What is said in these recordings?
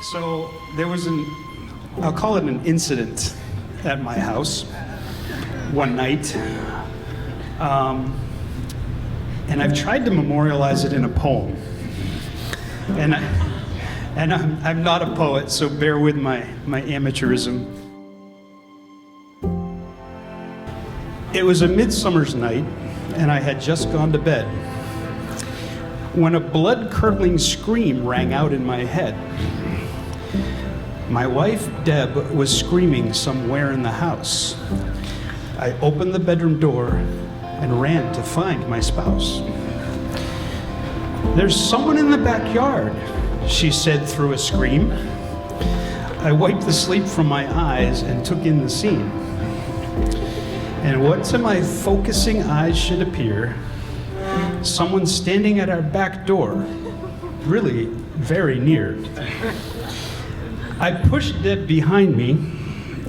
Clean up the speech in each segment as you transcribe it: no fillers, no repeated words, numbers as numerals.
So there was I'll call it an incident at my house one night. And I've tried to memorialize it in a poem. And I'm not a poet, so bear with my amateurism. It was a midsummer's night, and I had just gone to bed when a blood-curdling scream rang out in my head. My wife, Deb, was screaming somewhere in the house. I opened the bedroom door and ran to find my spouse. "There's someone in the backyard," she said through a scream. I wiped the sleep from my eyes and took in the scene. And what to my focusing eyes should appear, someone standing at our back door, really very near. I pushed Deb behind me,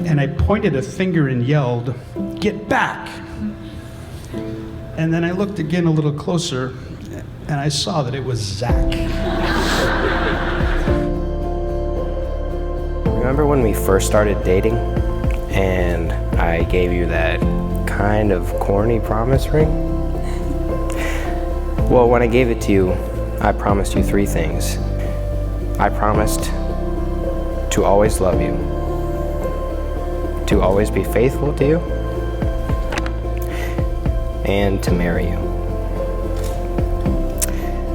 and I pointed a finger and yelled, "Get back!" And then I looked again a little closer, and I saw that it was Zack. Remember when we first started dating, and I gave you that kind of corny promise ring? Well, when I gave it to you, I promised you 3 things. I promised to always love you, to always be faithful to you, and to marry you.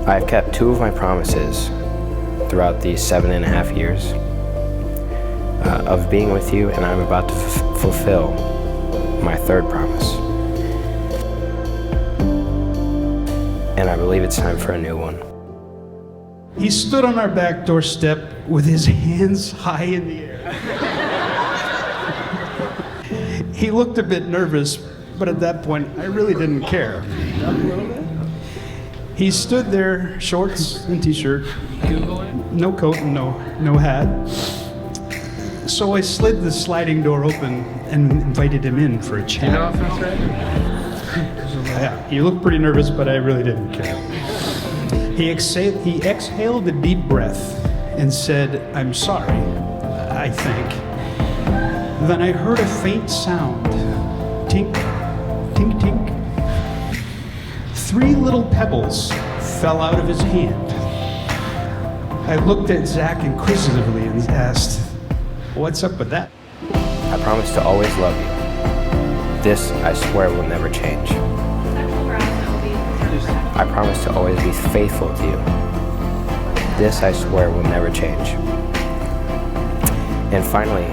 I've kept 2 of my promises throughout these 7.5 years of being with you, and I'm about to fulfill my 3rd promise. And I believe it's time for a new one. He stood on our back doorstep with his hands high in the air. He looked a bit nervous, but at that point, I really didn't care. He stood there, shorts and t-shirt, no coat and no hat. So I slid the sliding door open and invited him in for a chat. Yeah, he looked pretty nervous, but I really didn't care. He exhaled a deep breath and said, "I'm sorry, I think." Then I heard a faint sound. Tink, tink, tink. 3 little pebbles fell out of his hand. I looked at Zack inquisitively and asked, "What's up with that?" I promise to always love you. This, I swear, will never change. I promise to always be faithful to you. This, I swear, will never change. And finally,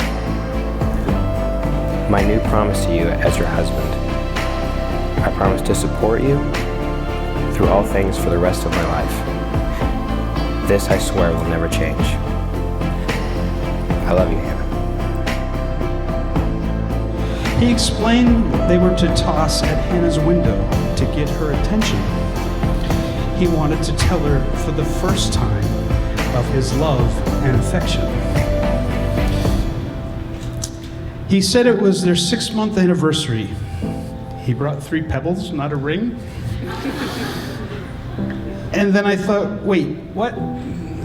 my new promise to you as your husband. I promise to support you through all things for the rest of my life. This, I swear, will never change. I love you, Hannah. He explained they were to toss at Hannah's window to get her attention. He wanted to tell her for the first time of his love and affection. He said it was their 6-month anniversary. He brought 3 pebbles, not a ring. And then I thought, wait, what?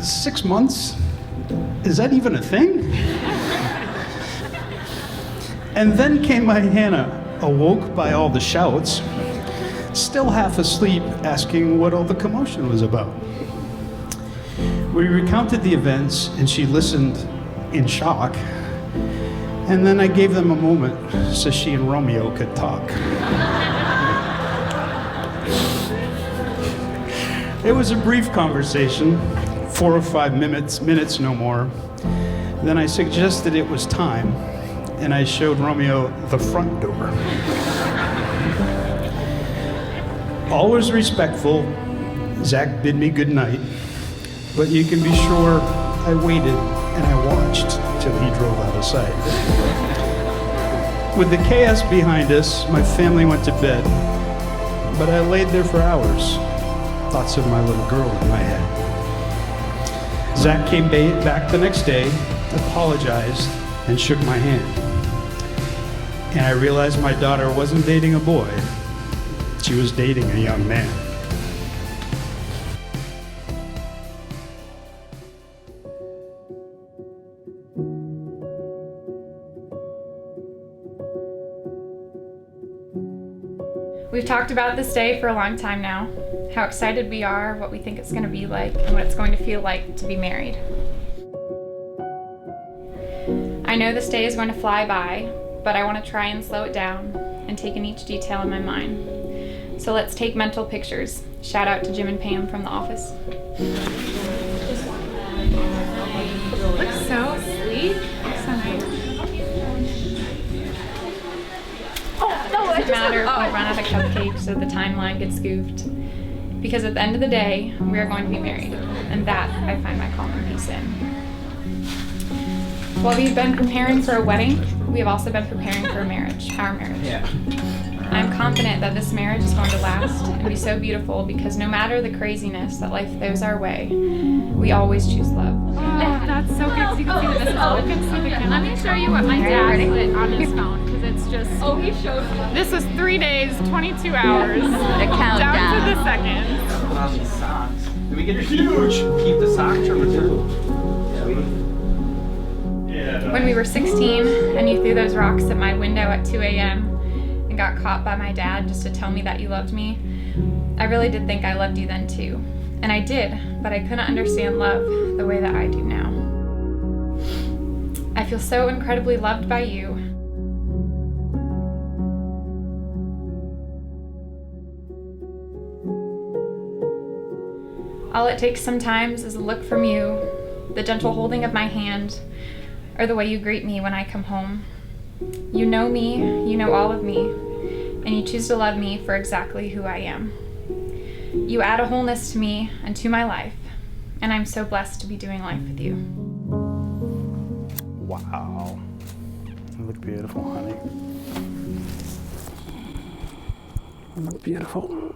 6 months? Is that even a thing? And then came my Hannah, awoke by all the shouts, still half asleep, asking what all the commotion was about. We recounted the events, and she listened in shock. And then I gave them a moment so she and Romeo could talk. It was a brief conversation, 4 or 5 minutes no more. Then I suggested it was time, and I showed Romeo the front door. Always respectful, Zack bid me good night, but you can be sure I waited and I watched till he drove out of sight. With the chaos behind us, my family went to bed, but I laid there for hours, thoughts of my little girl in my head. Zack came back the next day, apologized, and shook my hand. And I realized my daughter wasn't dating a boy, she was dating a young man. We've talked about this day for a long time now, how excited we are, what we think it's going to be like, and what it's going to feel like to be married. I know this day is going to fly by, but I want to try and slow it down and take in each detail in my mind. So let's take mental pictures. Shout out to Jim and Pam from the office. Looks so sleek. So nice. It doesn't matter if we run out of cupcakes or the timeline gets goofed. Because at the end of the day, we are going to be married. And that I find my calm and peace in. While we've been preparing for a wedding, we have also been preparing for a marriage, our marriage. Yeah. I'm confident that this marriage is going to last and be so beautiful because no matter the craziness that life throws our way, we always choose love. Oh, that's so good. So you can see the message. You can see the camera. Let me show you what my dad put on his phone because it's just. Oh, he showed me. This was 3 days, 22 hours. The countdown. Down to the seconds. On these socks. Did we get her huge? Keep the socks or return? When we were 16 and you threw those rocks at my window at 2 a.m. and got caught by my dad just to tell me that you loved me, I really did think I loved you then too. And I did, but I couldn't understand love the way that I do now. I feel so incredibly loved by you. All it takes sometimes is a look from you, the gentle holding of my hand, or the way you greet me when I come home. You know me, you know all of me, and you choose to love me for exactly who I am. You add a wholeness to me and to my life, and I'm so blessed to be doing life with you. Wow. You look beautiful, honey. You look beautiful.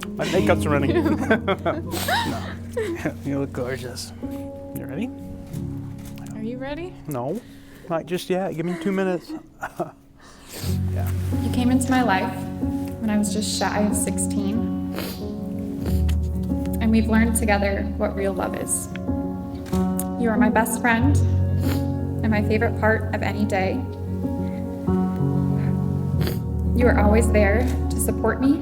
My makeup's running. No. You look gorgeous. You ready? Are you ready? No, not just yet. Give me 2 minutes. Yeah. You came into my life when I was just shy of 16, and we've learned together what real love is. You are my best friend and my favorite part of any day. You are always there to support me,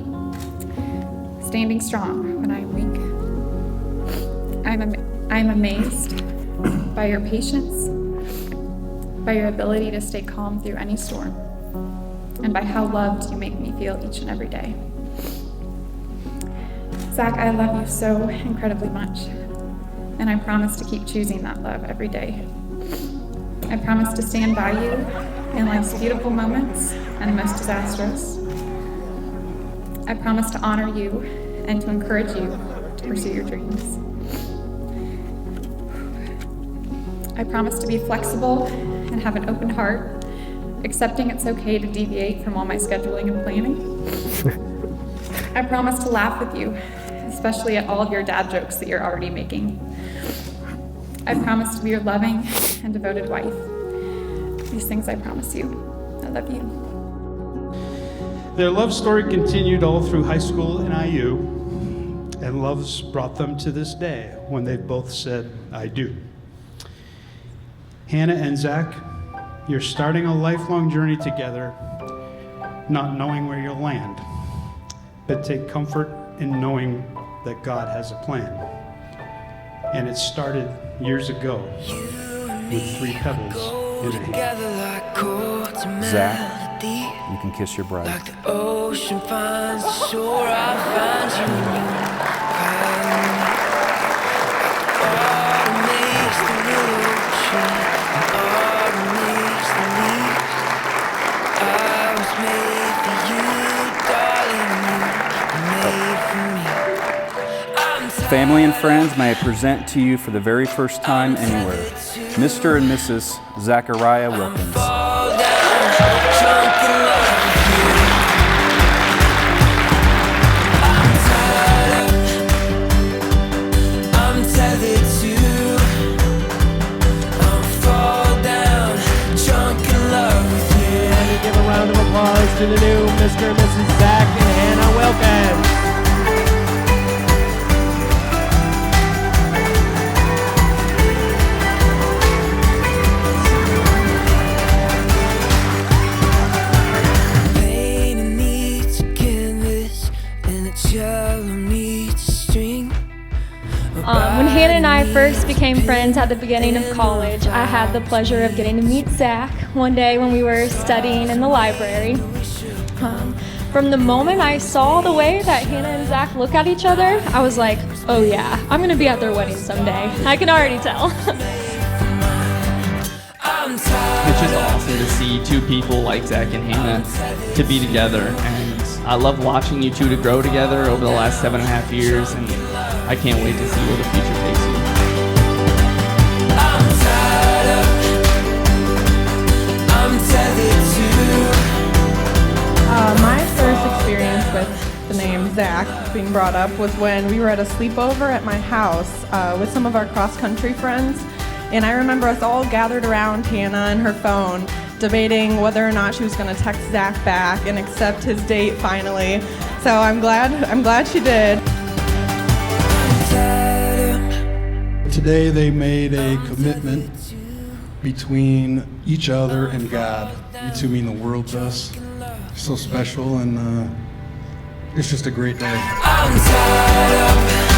standing strong when I am weak. I'm amazed by your patience, by your ability to stay calm through any storm, and by how loved you make me feel each and every day. Zack, I love you so incredibly much, and I promise to keep choosing that love every day. I promise to stand by you in life's beautiful moments and most disastrous. I promise to honor you and to encourage you to pursue your dreams. I promise to be flexible and have an open heart, accepting it's okay to deviate from all my scheduling and planning. I promise to laugh with you, especially at all of your dad jokes that you're already making. I promise to be your loving and devoted wife. These things I promise you. I love you. Their love story continued all through high school and IU, and love's brought them to this day when they've both said, I do. Hannah and Zack, you're starting a lifelong journey together, not knowing where you'll land, but take comfort in knowing that God has a plan. And it started years ago with 3 pebbles in a hand. Zack, you can kiss your bride. Like the ocean finds the shore, I find you in your hand. Autumn makes the willow tree, and autumn makes the leaves. I was made for you, darling, you were made for me. Family and friends, may I present to you for the very first time anywhere, Mr. and Mrs. Zachariah Wilkins. Give a round of applause to the new Mr. and Mrs. Zack and Hannah Wilkins. that yellow needs a string. When Hannah and I first became friends at the beginning of college, I had the pleasure of getting to meet Zack one day when we were studying in the library. From the moment I saw the way that Hannah and Zack look at each other, I was like, oh yeah, I'm gonna be at their wedding someday. I can already tell. It's just awesome to see two people like Zack and Hannah to be together, and I love watching you two to grow together over the last 7.5 years, and I can't wait to see where the future takes you. My first experience with the name Zack being brought up was when we were at a sleepover at my house with some of our cross-country friends. And I remember us all gathered around Hannah and her phone, debating whether or not she was going to text Zack back and accept his date finally. So I'm glad she did. Today they made a commitment between each other and God. You two mean the world to us. So special, and it's just a great day. I'm tied up.